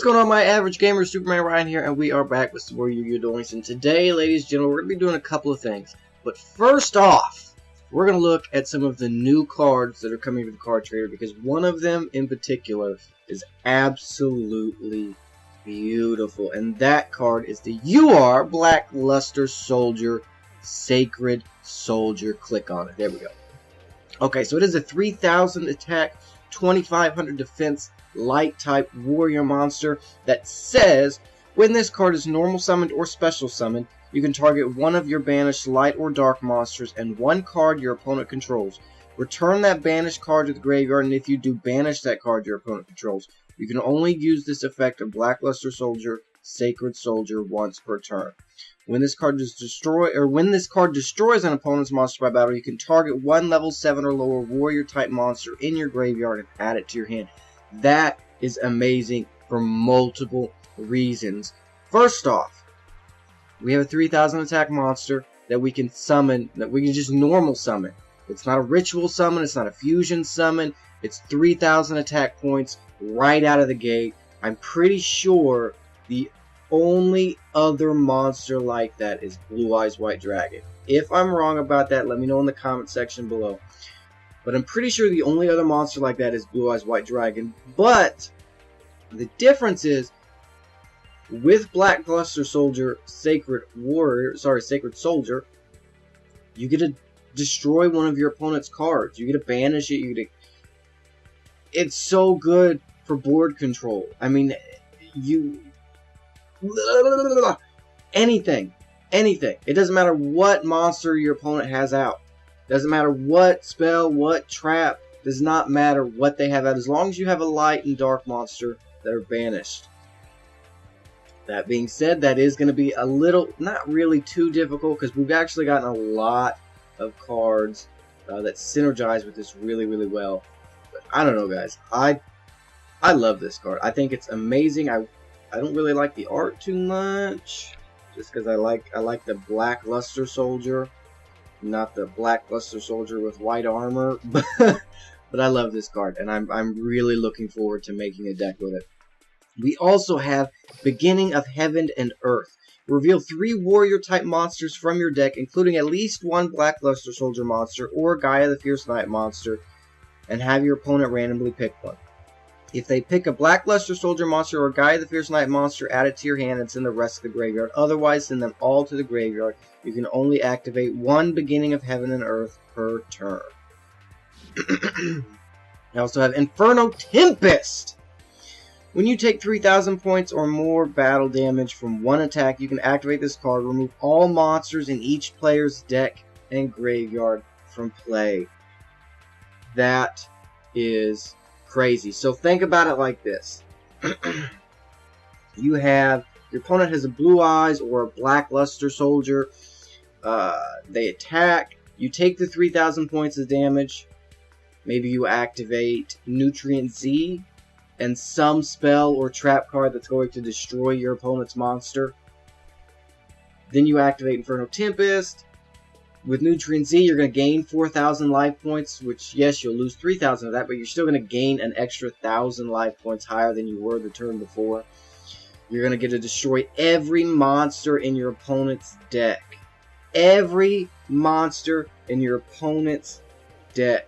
What's going on, my average gamer? SupermanRion here, and we are back with some more Yugioh Duel Links. And today, ladies and gentlemen, we're going to be doing a couple of things. But first off, we're going to look at some of the new cards that are coming to the card trader, because one of them in particular is absolutely beautiful. And that card is the UR Blackluster Soldier Sacred Soldier. Click on it. There we go. Okay, so it is a 3,000 attack, 2,500 defense, light type warrior monster that says when this card is normal summoned or special summoned, you can target one of your banished light or dark monsters and one card your opponent controls. Return that banished card to the graveyard, and if you do banish that card your opponent controls, you can only use this effect of Blackluster Soldier Sacred Soldier once per turn. When this card destroys an opponent's monster by battle, you can target one level 7 or lower warrior type monster in your graveyard and add it to your hand. That is amazing for multiple reasons. First off, we have a 3,000 attack monster that we can summon, that we can just normal summon. It's not a ritual summon, it's not a fusion summon, it's 3,000 attack points right out of the gate. I'm pretty sure the only other monster like that is Blue Eyes White Dragon. If I'm wrong about that, let me know in the comment section below. But I'm pretty sure the only other monster like that is Blue Eyes White Dragon. But the difference is, with Blackluster Soldier Sacred Soldier, you get to destroy one of your opponent's cards. You get to banish it. It's so good for board control. I mean, anything. It doesn't matter what monster your opponent has out. Doesn't matter what spell, what trap, does not matter what they have out, as long as you have a light and dark monster that are banished. That being said, that is going to be a little, not really too difficult, because we've actually gotten a lot of cards that synergize with this really, really well. But I don't know, guys. I love this card. I think it's amazing. I don't really like the art too much, just because I like the Blackluster Soldier. Not the Blackluster Soldier with white armor, but I love this card, and I'm really looking forward to making a deck with it. We also have Beginning of Heaven and Earth. Reveal 3 warrior type monsters from your deck, including at least one Blackluster Soldier monster or Gaia the Fierce Knight monster, and have your opponent randomly pick one. If they pick a Blackluster Soldier monster or Gaia the Fierce Knight monster, add it to your hand and send the rest to the graveyard. Otherwise, send them all to the graveyard. You can only activate one Beginning of Heaven and Earth per turn. I also have Inferno Tempest. When you take 3,000 points or more battle damage from one attack, you can activate this card. Remove all monsters in each player's deck and graveyard from play. That is crazy. So think about it like this. You have, your opponent has a Blue Eyes or a Blackluster Soldier. They attack. You take the 3,000 points of damage. Maybe you activate Nutrient Z and some spell or trap card that's going to destroy your opponent's monster. Then you activate Inferno Tempest. With Nutrient Z, you're going to gain 4,000 life points, which, yes, you'll lose 3,000 of that, but you're still going to gain an extra 1,000 life points higher than you were the turn before. You're going to get to destroy every monster in your opponent's deck. Every monster in your opponent's deck.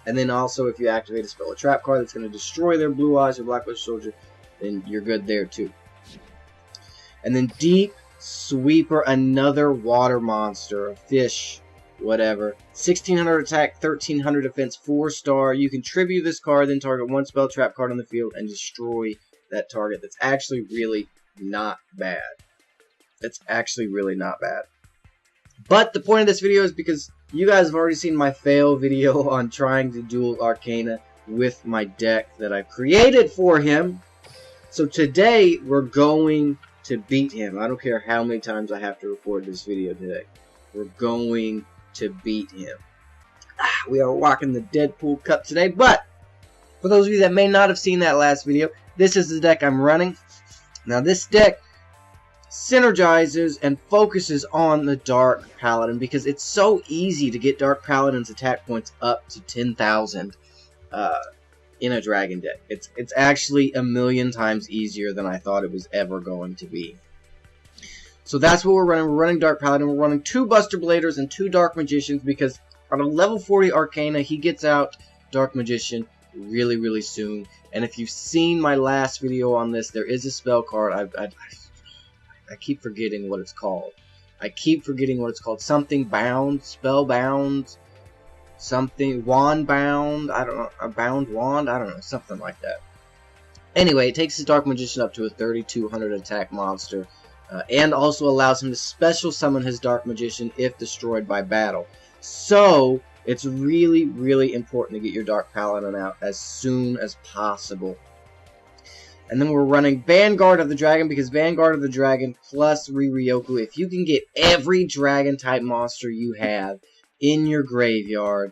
And then also, if you activate a spell or trap card that's going to destroy their Blue Eyes or Blackluster Soldier, then you're good there too. And then Deep Sweeper, another water monster, a fish, whatever. 1,600 attack, 1,300 defense, 4-star. You can tribute this card, then target one spell trap card on the field and destroy that target. That's actually really not bad. That's actually really not bad. But the point of this video is because you guys have already seen my fail video on trying to duel Arkana with my deck that I've created for him. So today we're going to beat him. I don't care how many times I have to record this video today. We're going to beat him. We are rocking the Deadpool Cup today, but for those of you that may not have seen that last video, this is the deck I'm running. Now this deck synergizes and focuses on the Dark Paladin because it's so easy to get Dark Paladin's attack points up to 10,000 in a dragon deck. It's actually a million times easier than I thought it was ever going to be. So that's what we're running. We're running Dark Paladin. We're running 2 Buster Bladers and 2 Dark Magicians because on a level 40 Arcana, he gets out Dark Magician really, really soon. And if you've seen my last video on this, there is a spell card. I keep forgetting what it's called. Something bound, spell bound, something wand bound. I don't know, a bound wand. I don't know, something like that. Anyway, it takes his Dark Magician up to a 3200 attack monster. And also allows him to special summon his Dark Magician if destroyed by battle. So, it's really, really important to get your Dark Paladin out as soon as possible. And then we're running Vanguard of the Dragon, because Vanguard of the Dragon plus Riryoku, if you can get every Dragon-type monster you have in your graveyard,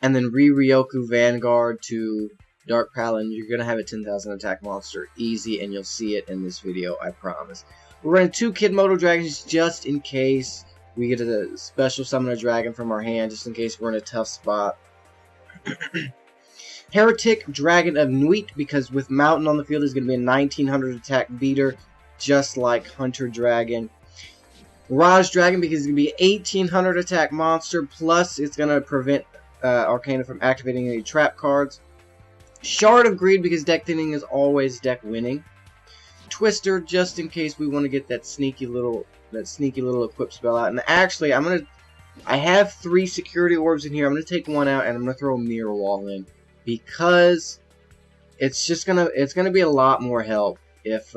and then Riryoku Vanguard to Dark Paladin, you're going to have a 10,000 attack monster easy, and you'll see it in this video, I promise. We're running 2 Kid Moto Dragons just in case we get a special summon a dragon from our hand, just in case we're in a tough spot. Heretic Dragon of Nuit, because with Mountain on the field, is going to be a 1900 attack beater, just like Hunter Dragon. Mirage Dragon, because it's going to be an 1800 attack monster, plus it's going to prevent Arkana from activating any trap cards. Shard of Greed, because deck thinning is always deck winning. Twister, just in case we want to get that sneaky little equip spell out. And actually, I have 3 security orbs in here. I'm gonna take one out and I'm gonna throw a mirror wall in, because it's gonna be a lot more help if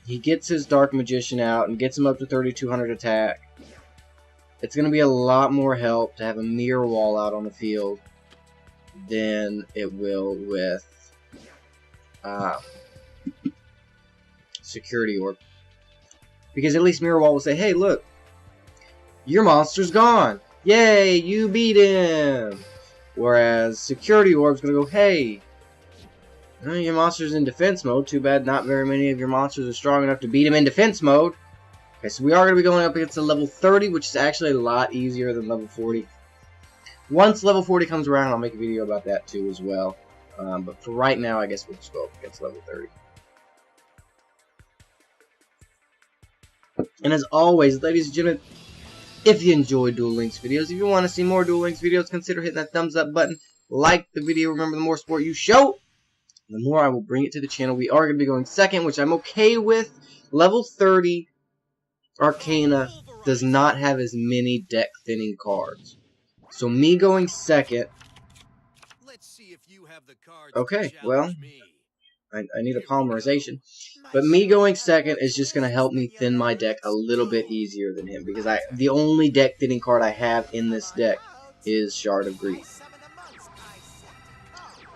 he gets his Dark Magician out and gets him up to 3200 attack. It's gonna be a lot more help to have a mirror wall out on the field than it will with security orb, because at least mirror wall will say, hey, look, your monster's gone, yay, you beat him. Whereas security orb's gonna go, hey, your monster's in defense mode, too bad not very many of your monsters are strong enough to beat him in defense mode. Okay, so we are going to be going up against a level 30, which is actually a lot easier than level 40. Once level 40 comes around, I'll make a video about that too as well. But for right now, I guess we'll just go up against level 30. And as always, ladies and gentlemen, if you enjoy Duel Links videos, if you want to see more Duel Links videos, consider hitting that thumbs up button. Like the video. Remember, the more support you show, the more I will bring it to the channel. We are going to be going second, which I'm okay with. Level 30 Arcana does not have as many deck thinning cards. So me going second. Okay, well, I need a polymerization. But me going second is just going to help me thin my deck a little bit easier than him, because the only deck thinning card I have in this deck is Shard of Greed.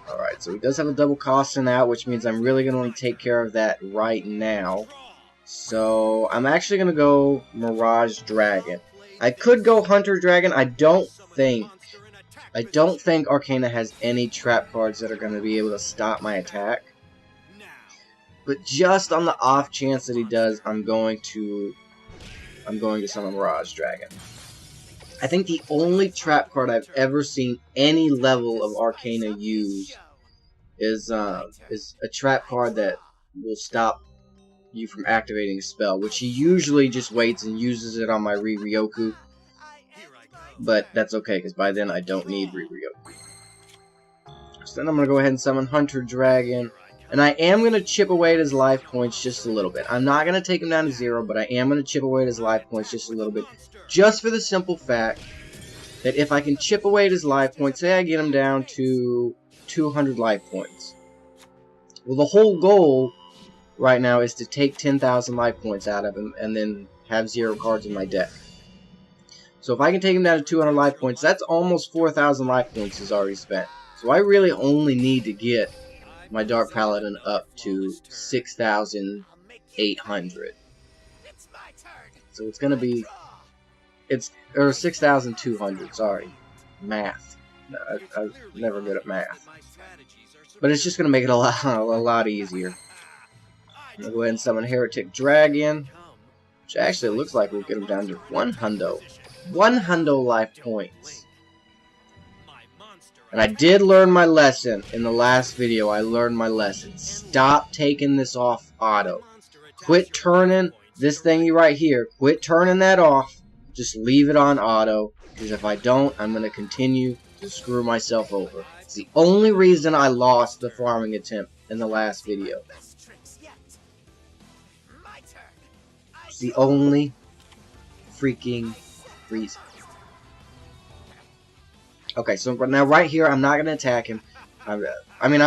Alright, so he does have a double costing out, which means I'm really going to take care of that right now. So I'm actually going to go Mirage Dragon. I could go Hunter Dragon. I don't think Arcana has any trap cards that are going to be able to stop my attack. But just on the off chance that he does, I'm going to summon Mirage Dragon. I think the only trap card I've ever seen any level of Arcana use is a trap card that will stop you from activating a spell, which he usually just waits and uses it on my Riryoku. But that's okay, because by then I don't need Riryoku. So then I'm going to go ahead and summon Hunter Dragon. And I am going to chip away at his life points just a little bit. I'm not going to take him down to 0, but I am going to chip away at his life points just a little bit. Just for the simple fact that if I can chip away at his life points, say I get him down to 200 life points. Well, the whole goal right now is to take 10,000 life points out of him and then have 0 cards in my deck. So if I can take him down to 200 life points, that's almost 4,000 life points he's already spent. So I really only need to get my Dark Paladin up to 6,800. So it's going to be... or 6,200, sorry. Math. No, I'm never good at math. But it's just going to make it a lot easier. I'm going to go ahead and summon Heretic Dragon. Which actually looks like we'll get him down to 1 hundo. 1 hundo life points. And I did learn my lesson in the last video. I learned my lesson. Stop taking this off auto. Quit turning this thingy right here. Quit turning that off. Just leave it on auto. Because if I don't, I'm going to continue to screw myself over. It's the only reason I lost the farming attempt in the last video. It's the only freaking reason. Okay, so now right here, I'm not going to attack him. Let me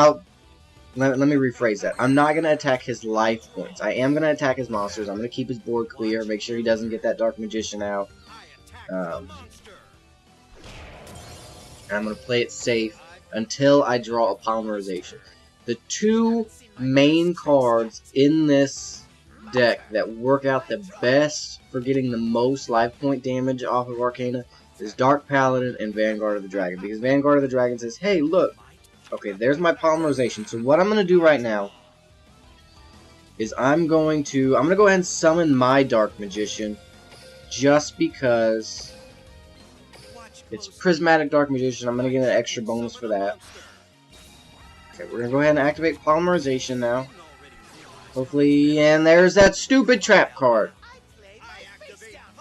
rephrase that. I'm not going to attack his life points. I am going to attack his monsters. I'm going to keep his board clear. Make sure he doesn't get that Dark Magician out. And I'm going to play it safe until I draw a Polymerization. The two main cards in this deck that work out the best for getting the most life point damage off of Arkana is Dark Paladin and Vanguard of the Dragon. Because Vanguard of the Dragon says, hey, look. Okay, there's my Polymerization. So what I'm going to do right now is I'm going to go ahead and summon my Dark Magician just because it's Prismatic Dark Magician. I'm going to get an extra bonus for that. Okay, we're going to go ahead and activate Polymerization now. Hopefully, and there's that stupid trap card.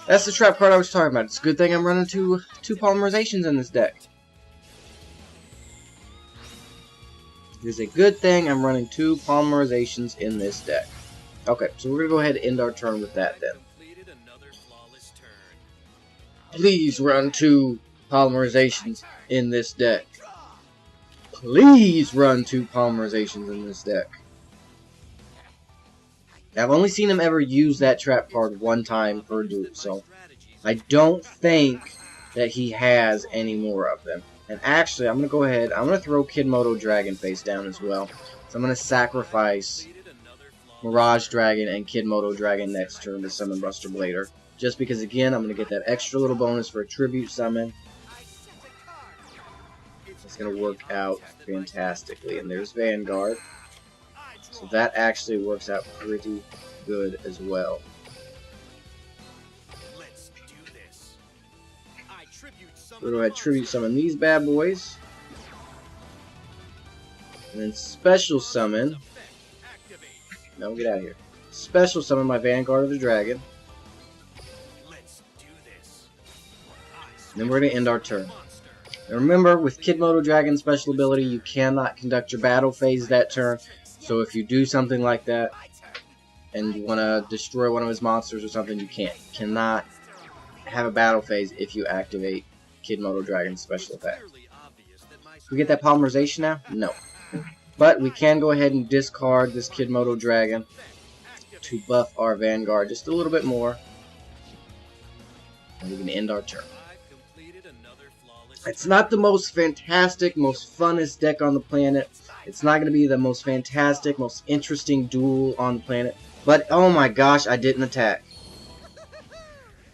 That's the trap card I was talking about. It's a good thing I'm running two Polymerizations in this deck. It is a good thing I'm running 2 Polymerizations in this deck. Okay, so we're going to go ahead and end our turn with that then. Please run 2 Polymerizations in this deck. Please run 2 Polymerizations in this deck. I've only seen him ever use that trap card one time per duel, so I don't think that he has any more of them. And actually, I'm going to go ahead, I'm going to throw Kidmodo Dragon face down as well. So I'm going to sacrifice Mirage Dragon and Kidmodo Dragon next turn to summon Buster Blader. Just because, again, I'm going to get that extra little bonus for a Tribute Summon. It's going to work out fantastically. And there's Vanguard. So that actually works out pretty good as well. We're going to go ahead and Tribute Summon these bad boys. And then Special Summon. No, get out of here. Special Summon my Vanguard of the Dragon. And then we're going to end our turn. Now remember, with Kidmodo Dragon special ability, you cannot conduct your battle phase that turn. So if you do something like that, and you want to destroy one of his monsters or something, you can't. You cannot have a battle phase if you activate Kidmodo Dragon's special attack. Can we get that Polymerization now? No. But we can go ahead and discard this Kidmodo Dragon to buff our Vanguard just a little bit more. And we can end our turn. It's not the most fantastic, most funnest deck on the planet. It's not going to be the most fantastic, most interesting duel on the planet. But, oh my gosh, I didn't attack.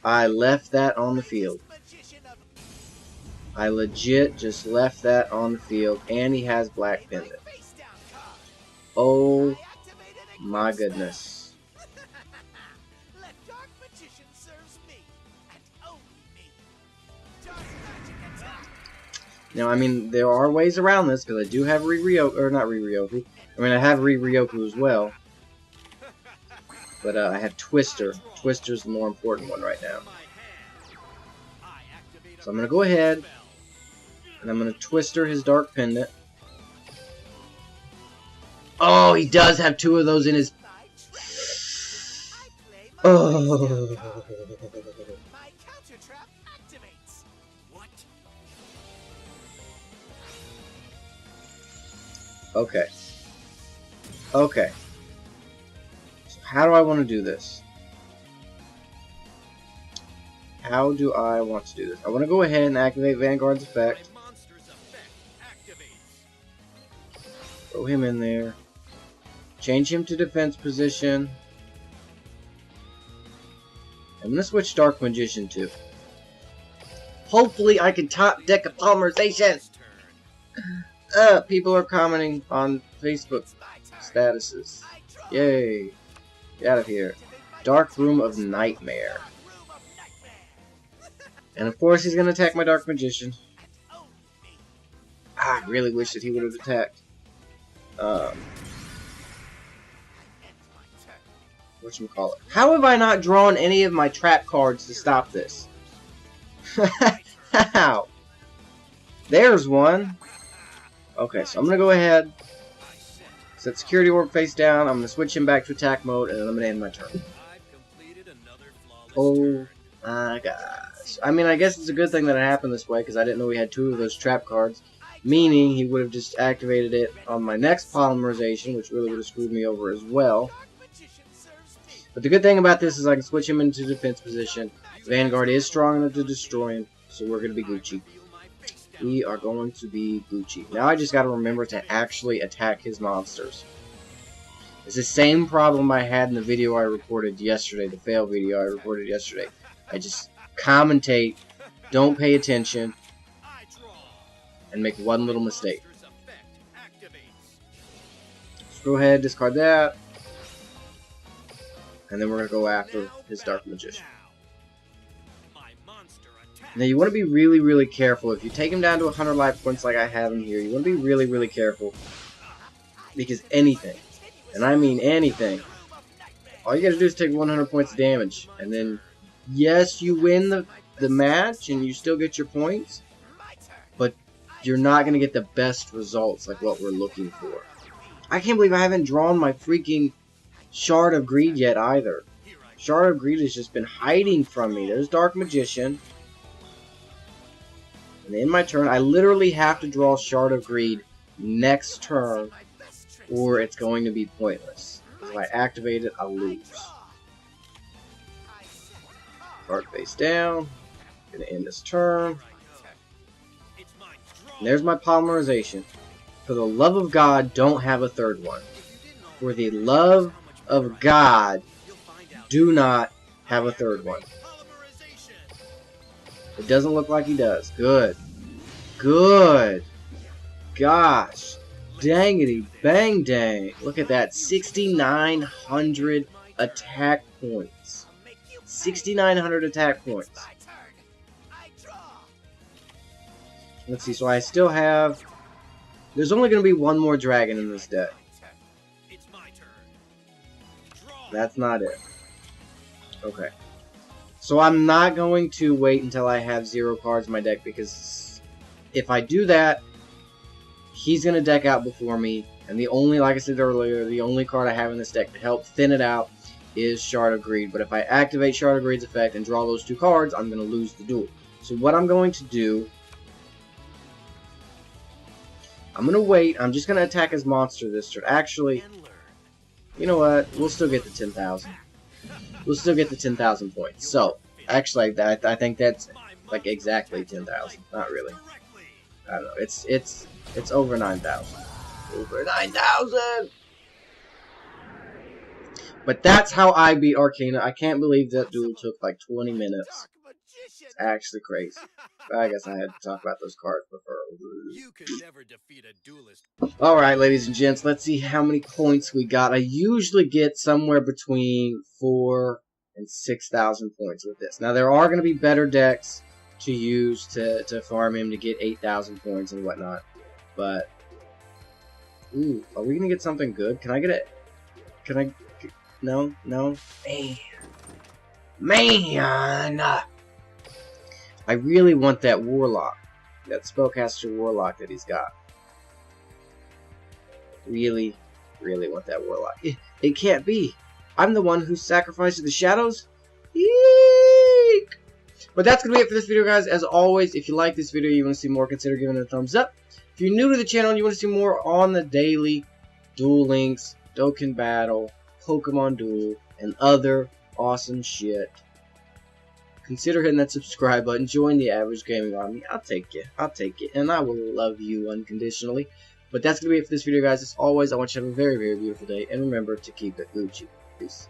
I left that on the field. I legit just left that on the field. And he has Black Pendant. Oh my goodness. Now, I mean, there are ways around this, because I do have Riryoku, or not Riryoku. I mean, I have Riryoku as well. But I have Twister. Twister's the more important one right now. So I'm going to go ahead, and I'm going to Twister his Dark Pendant. Oh, he does have 2 of those in his... Oh. Okay. Okay. So how do I want to do this? How do I want to do this? I want to go ahead and activate Vanguard's effect. Throw him in there. Change him to defense position. I'm going to switch Dark Magician too. Hopefully I can top deck a Polymerization! People are commenting on Facebook statuses. Yay. Get out of here. Dark Room of Nightmare. And of course he's going to attack my Dark Magician. I really wish that he would have attacked. Whatchamacallit? How have I not drawn any of my trap cards to stop this? How? There's one. Okay, so I'm going to go ahead, set security orb face down, I'm going to switch him back to attack mode, and then I'm going to end my turn. Oh my gosh. I mean, I guess it's a good thing that it happened this way, because I didn't know we had 2 of those trap cards, meaning he would have just activated it on my next polymerization, which really would have screwed me over as well. But the good thing about this is I can switch him into defense position. Vanguard is strong enough to destroy him, so we're going to be Gucci. We are going to be Gucci. Now I just got to remember to actually attack his monsters. It's the same problem I had in the video I recorded yesterday, the fail video I recorded yesterday. I just commentate, don't pay attention, and make one little mistake. Let's go ahead, discard that. And then we're going to go after his Dark Magician. Now you want to be really, really careful. If you take him down to 100 life points like I have him here, you want to be really, really careful. Because anything, and I mean anything, all you got to do is take 100 points of damage. And then, yes, you win the match and you still get your points. But you're not going to get the best results like what we're looking for. I can't believe I haven't drawn my freaking Shard of Greed yet either. Shard of Greed has just been hiding from me. There's Dark Magician. And in my turn, I literally have to draw Shard of Greed next turn, or it's going to be pointless. If I activate it, I'll lose. Card face down. Gonna end this turn. And there's my polymerization. For the love of God, don't have a third one. For the love of God, do not have a third one. It doesn't look like he does. Good. Good. Gosh. Dangity bang dang. Look at that. 6,900 attack points. 6,900 attack points. Let's see. So I still have... There's only going to be one more dragon in this deck. That's not it. Okay. So I'm not going to wait until I have 0 cards in my deck, because if I do that, he's going to deck out before me. And the only, like I said earlier, the only card I have in this deck to help thin it out is Shard of Greed. But if I activate Shard of Greed's effect and draw those 2 cards, I'm going to lose the duel. So what I'm going to do... I'm going to wait. I'm just going to attack his monster this turn. Actually... You know what? We'll still get the 10,000. We'll still get the 10,000 points. So, actually, I think that's like exactly 10,000. Not really. I don't know. It's over 9,000. Over 9,000. But that's how I beat Arkana. I can't believe that duel took like 20 minutes. It's actually crazy. I guess I had to talk about those cards before. You can never defeat a duelist. Alright, ladies and gents, let's see how many points we got. I usually get somewhere between 4,000 and 6,000 points with this. Now, there are going to be better decks to use to farm him to get 8,000 points and whatnot. But, ooh, are we going to get something good? Can I get it? Can I? No? No? Man! I really want that Warlock. That Spellcaster Warlock that he's got. Really, really want that Warlock. It can't be. I'm the one who sacrificed the shadows? Eek! But that's going to be it for this video, guys. As always, if you like this video, you want to see more, consider giving it a thumbs up. If you're new to the channel and you want to see more on the daily Duel Links, Dokkan Battle, Pokemon Duel, and other awesome shit, consider hitting that subscribe button. Join the average gaming army. I'll take you. I'll take it. And I will love you unconditionally. But that's going to be it for this video, guys. As always, I want you to have a very, very beautiful day. And remember to keep it Gucci. Peace.